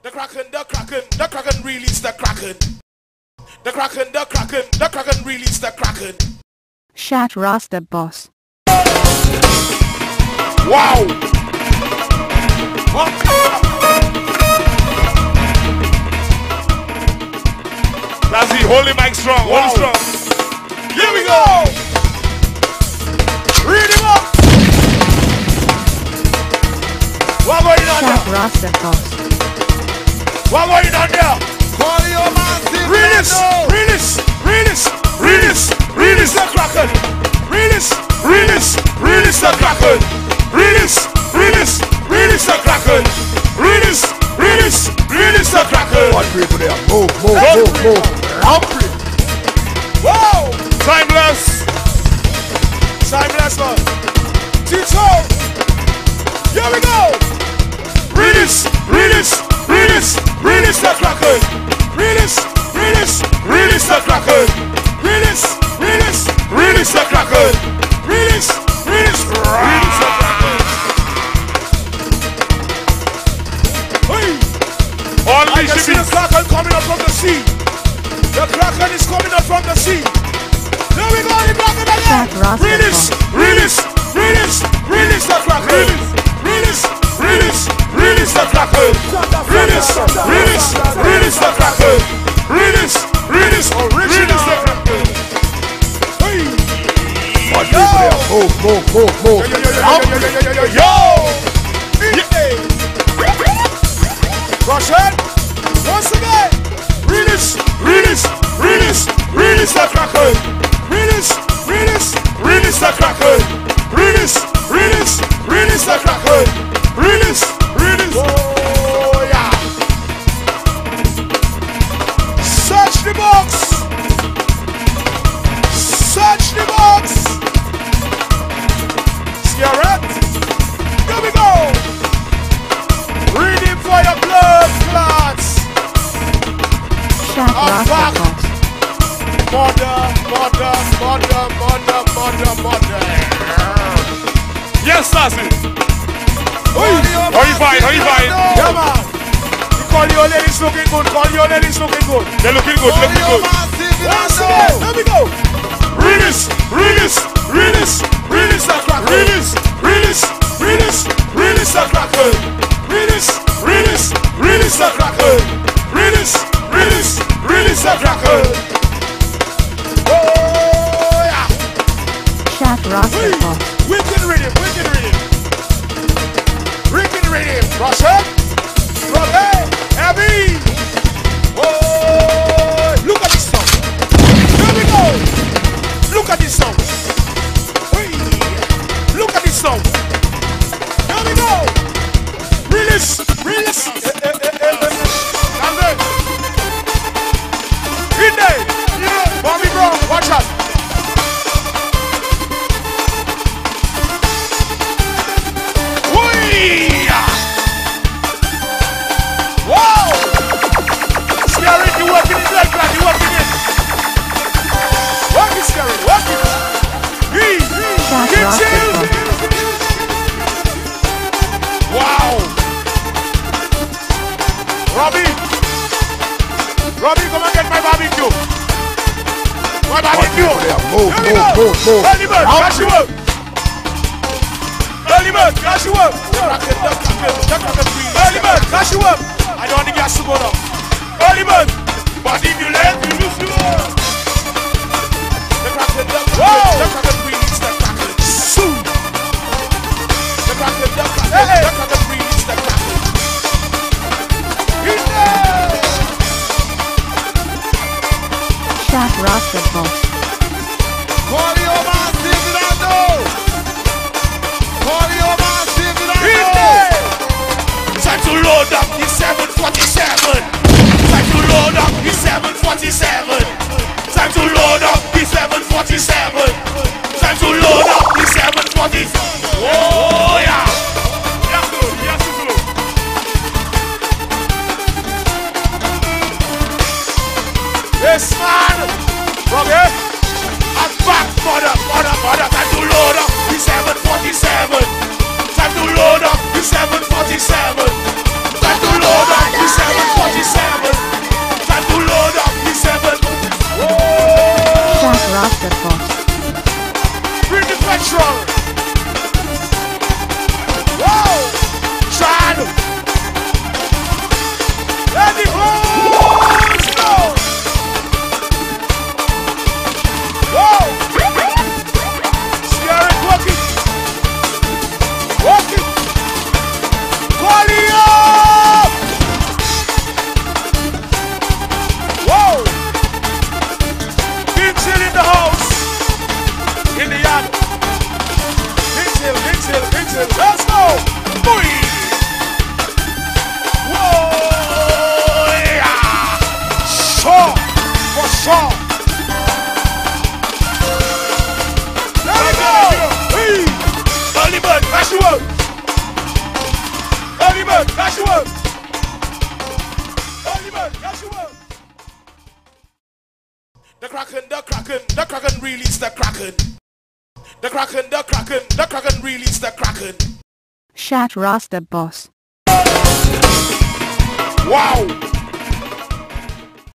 the cracken, release the cracken. The cracken, release the cracken. Shat Rasta boss. Wow! That's the holy mic strong, wow. Strong. Here we go! Read him up! What going on there? Shat Rasta boss. What going on there? Call your man, release the cracken. Release the cracken. Release the cracken. Release the cracken. What people there? Move. Wow! Timeless, man. Tito. Here we go. Release the cracken. Release the cracken. Release the cracken. Release the cracken. Hey! I can see the cracken coming up from the sea. The cracken is coming up from the sea. There we go, the cracken again. Release the cracken. Release the cracken. Release the cracken. Release the cracken. Hey! What people there? Move. Yo! Russian! Once again! Release the cracken! Release the cracken! Release the cracken! Release! Oh yeah! Search the box! Cigarette! Here we go! Reading for your blood clots! Shat Rasta boss. Mother. Yes, Sassy. How you find? Yeah, man. You call your ladies looking good. They're looking good. Once again, here we go. Release the cracker. Release the cracker. Release the cracker. Release the cracker. Oh yeah. Shat Rasta boss. Wicked rhythm. Russia. Heavy. Oh, look at this song. Here we go. Look at this song. Hey. Look at this song. Here we go. Release. In there. Bobby Brown, watch out. Wow! Scary, you working it like that, you working it. Work it, Scary, work it. Get chill. Wow! Robbie, come and get my barbecue. Move. Early bird, cash you up. Early bird, cash you up. I don't want the gas to go down. Early bird, but if you let me lose you. The cracken, release the cracken. Soon. The cracken, release the cracken. In there. Shat Rasta boss. Call your man, In there. Time to load up the 747. Time to load up the 747. Time to load up the 747. Time to load up the 747. Oh yeah. Yes, good. Yes, man. Okay. I'm back, mother. Time to load up the 747. Time to load up the 747. Time to load up the 747. song. There we go. Hey. Early bird, dash you out. Early bird, dash you out. Early bird, dash you out. The Kraken release the Kraken. The Kraken release the Kraken. Shat Rasta boss. Wow.